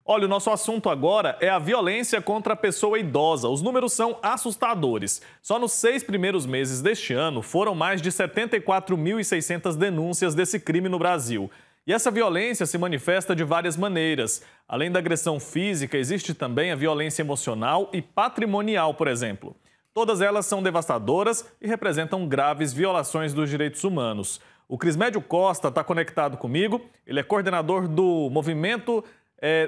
Olha, o nosso assunto agora é a violência contra a pessoa idosa. Os números são assustadores. Só nos 6 primeiros meses deste ano, foram mais de 74.600 denúncias desse crime no Brasil. E essa violência se manifesta de várias maneiras. Além da agressão física, existe também a violência emocional e patrimonial, por exemplo. Todas elas são devastadoras e representam graves violações dos direitos humanos. O Crismédio Costa está conectado comigo. Ele é coordenador do movimento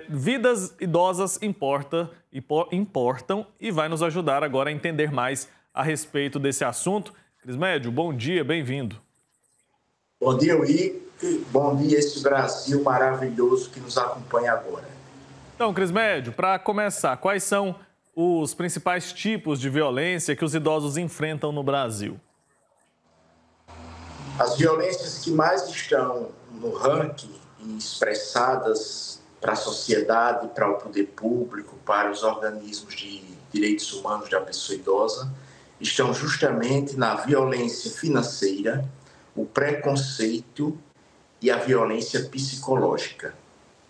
Vidas Idosas Importam e vai nos ajudar agora a entender mais a respeito desse assunto. Crismédio, bom dia, bem-vindo. Bom dia, Wick. Bom dia, esse Brasil maravilhoso que nos acompanha agora. Então, Crismédio, para começar, quais são os principais tipos de violência que os idosos enfrentam no Brasil? As violências que mais estão no ranking e expressadas para a sociedade, para o poder público, para os organismos de direitos humanos da pessoa idosa, estão justamente na violência financeira, o preconceito e a violência psicológica.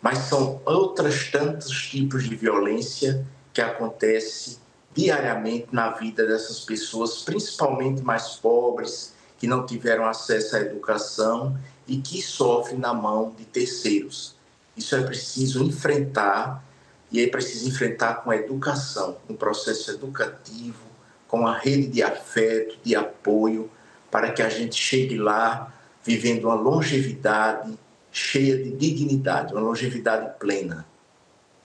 Mas são outros tantos tipos de violência que acontece diariamente na vida dessas pessoas, principalmente mais pobres, que não tiveram acesso à educação e que sofrem na mão de terceiros. Isso é preciso enfrentar, e é preciso enfrentar com a educação, um processo educativo, com a rede de afeto, de apoio, para que a gente chegue lá vivendo uma longevidade cheia de dignidade, uma longevidade plena.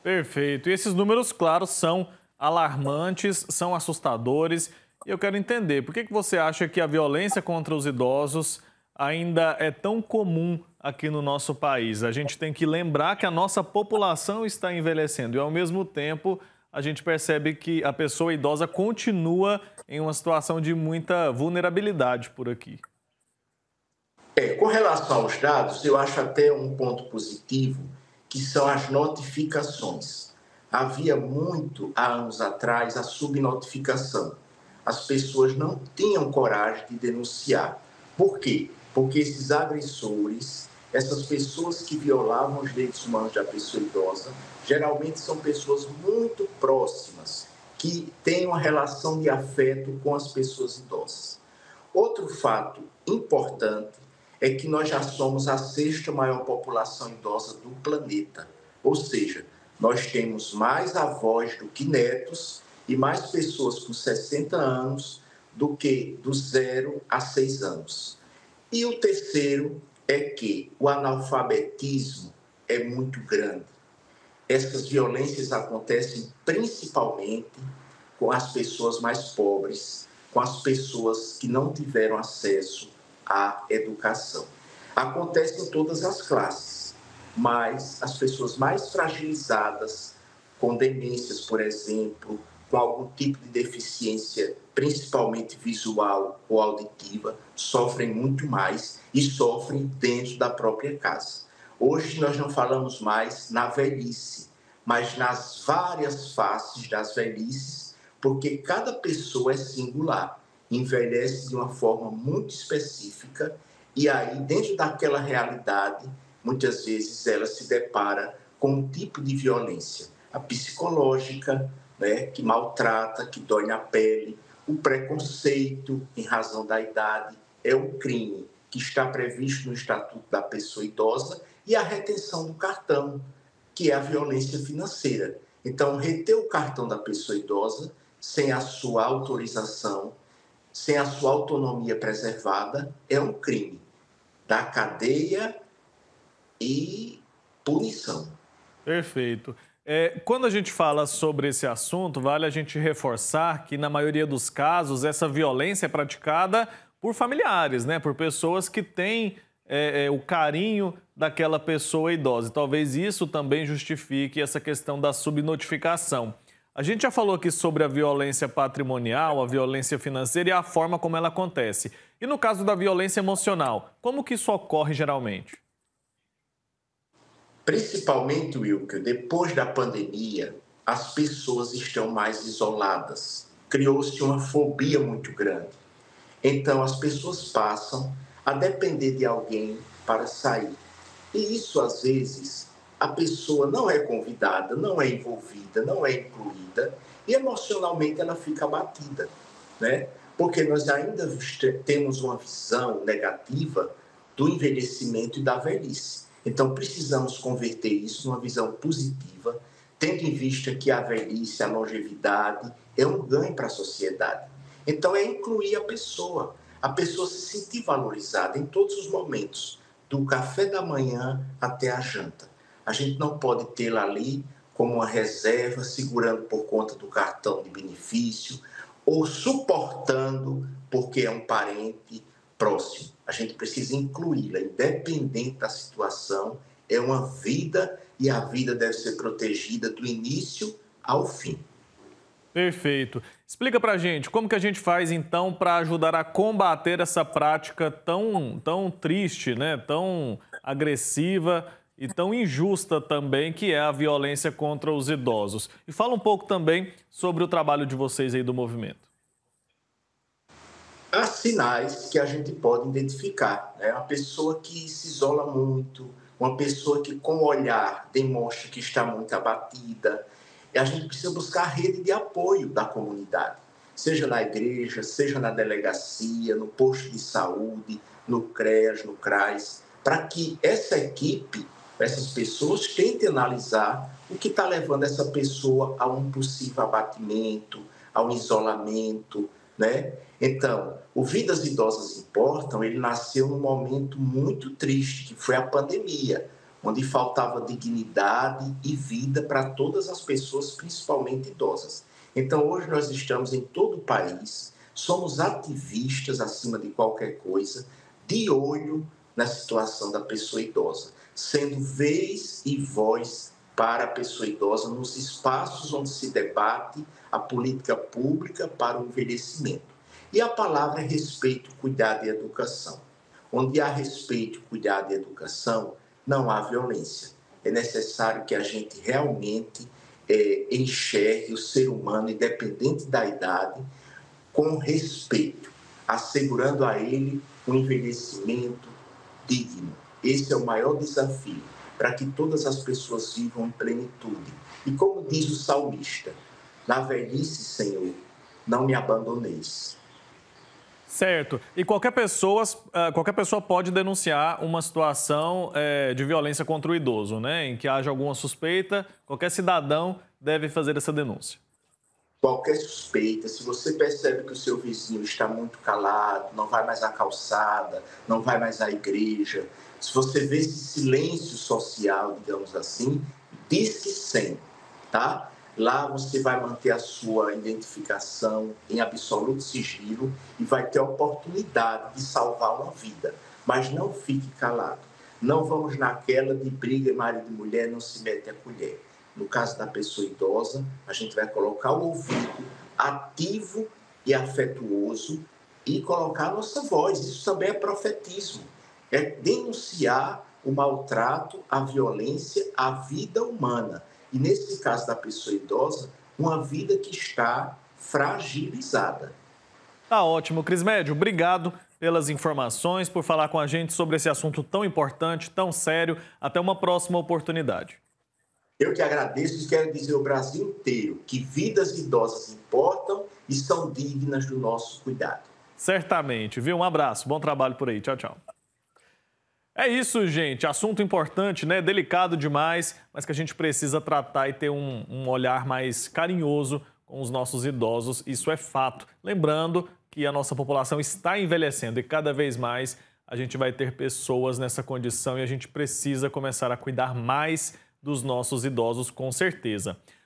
Perfeito. E esses números, claro, são alarmantes, são assustadores. E eu quero entender, por que você acha que a violência contra os idosos ainda é tão comum aqui no nosso país? A gente tem que lembrar que a nossa população está envelhecendo e, ao mesmo tempo, a gente percebe que a pessoa idosa continua em uma situação de muita vulnerabilidade por aqui. Com relação aos dados, eu acho até um ponto positivo, que são as notificações. Havia muito, há anos atrás, a subnotificação. As pessoas não tinham coragem de denunciar. Por quê? Porque esses agressores, essas pessoas que violavam os direitos humanos da pessoa idosa, geralmente são pessoas muito próximas, que têm uma relação de afeto com as pessoas idosas. Outro fato importante é que nós já somos a 6ª maior população idosa do planeta. Ou seja, nós temos mais avós do que netos e mais pessoas com 60 anos do que do 0 a 6 anos. E o terceiro é que o analfabetismo é muito grande. Essas violências acontecem principalmente com as pessoas mais pobres, com as pessoas que não tiveram acesso à educação. Acontece em todas as classes, mas as pessoas mais fragilizadas, com demências, por exemplo, com algum tipo de deficiência, principalmente visual ou auditiva, sofrem muito mais e sofrem dentro da própria casa. Hoje nós não falamos mais na velhice, mas nas várias faces das velhices, porque cada pessoa é singular, envelhece de uma forma muito específica e aí, dentro daquela realidade, muitas vezes ela se depara com um tipo de violência, a psicológica, que maltrata, que dói na pele, o preconceito em razão da idade, é um crime que está previsto no Estatuto da Pessoa Idosa, e a retenção do cartão, que é a violência financeira. Então, reter o cartão da pessoa idosa sem a sua autorização, sem a sua autonomia preservada, é um crime da cadeia e punição. Perfeito. Quando a gente fala sobre esse assunto, vale a gente reforçar que, na maioria dos casos, essa violência é praticada por familiares, né? Por pessoas que têm o carinho daquela pessoa idosa. Talvez isso também justifique essa questão da subnotificação. A gente já falou aqui sobre a violência patrimonial, a violência financeira e a forma como ela acontece. E no caso da violência emocional, como que isso ocorre geralmente? Principalmente, Wilker, depois da pandemia, as pessoas estão mais isoladas. Criou-se uma fobia muito grande. Então, as pessoas passam a depender de alguém para sair. E isso, às vezes, a pessoa não é convidada, não é envolvida, não é incluída e emocionalmente ela fica abatida, né? Porque nós ainda temos uma visão negativa do envelhecimento e da velhice. Então, precisamos converter isso numa visão positiva, tendo em vista que a velhice, a longevidade, é um ganho para a sociedade. Então, é incluir a pessoa se sentir valorizada em todos os momentos, do café da manhã até a janta. A gente não pode tê-la ali como uma reserva, segurando por conta do cartão de benefício ou suportando porque é um parente próximo. A gente precisa incluí-la, independente da situação, é uma vida e a vida deve ser protegida do início ao fim. Perfeito. Explica pra gente como que a gente faz então para ajudar a combater essa prática tão triste, né? Tão agressiva e tão injusta também, que é a violência contra os idosos. E fala um pouco também sobre o trabalho de vocês aí do movimento. Há sinais que a gente pode identificar, né? Uma pessoa que se isola muito, uma pessoa que com o olhar demonstra que está muito abatida. E a gente precisa buscar a rede de apoio da comunidade, seja na igreja, seja na delegacia, no posto de saúde, no CREAS, no CRAS, para que essa equipe, essas pessoas tentem analisar o que está levando essa pessoa a um possível abatimento, a um isolamento, né? Então, o Vidas Idosas Importam, ele nasceu num momento muito triste, que foi a pandemia, onde faltava dignidade e vida para todas as pessoas, principalmente idosas. Então, hoje nós estamos em todo o país, somos ativistas acima de qualquer coisa, de olho na situação da pessoa idosa, sendo vez e voz para a pessoa idosa nos espaços onde se debate a política pública para o envelhecimento. E a palavra é respeito, cuidado e educação. Onde há respeito, cuidado e educação, não há violência. É necessário que a gente realmente enxergue o ser humano, independente da idade, com respeito, assegurando a ele um envelhecimento digno. Esse é o maior desafio, para que todas as pessoas vivam em plenitude. E como diz o salmista, na velhice, Senhor, não me abandoneis. Certo. E qualquer pessoa pode denunciar uma situação de violência contra o idoso, né? Em que haja alguma suspeita, qualquer cidadão deve fazer essa denúncia. Qualquer suspeita, se você percebe que o seu vizinho está muito calado, não vai mais à calçada, não vai mais à igreja, se você vê esse silêncio social, digamos assim, Disque 100, tá? Lá você vai manter a sua identificação em absoluto sigilo e vai ter a oportunidade de salvar uma vida. Mas não fique calado. Não vamos naquela de briga marido e mulher, não se mete a colher. No caso da pessoa idosa, a gente vai colocar o ouvido ativo e afetuoso e colocar a nossa voz. Isso também é profetismo. É denunciar o maltrato, a violência, a vida humana. E nesse caso da pessoa idosa, uma vida que está fragilizada. Tá ótimo, Crismédio. Obrigado pelas informações, por falar com a gente sobre esse assunto tão importante, tão sério. Até uma próxima oportunidade. Eu que agradeço e quero dizer ao Brasil inteiro que vidas idosas importam e são dignas do nosso cuidado. Certamente, viu? Um abraço, bom trabalho por aí. Tchau, tchau. É isso, gente. Assunto importante, né? Delicado demais, mas que a gente precisa tratar e ter um olhar mais carinhoso com os nossos idosos. Isso é fato. Lembrando que a nossa população está envelhecendo e cada vez mais a gente vai ter pessoas nessa condição e a gente precisa começar a cuidar mais dos nossos idosos, com certeza.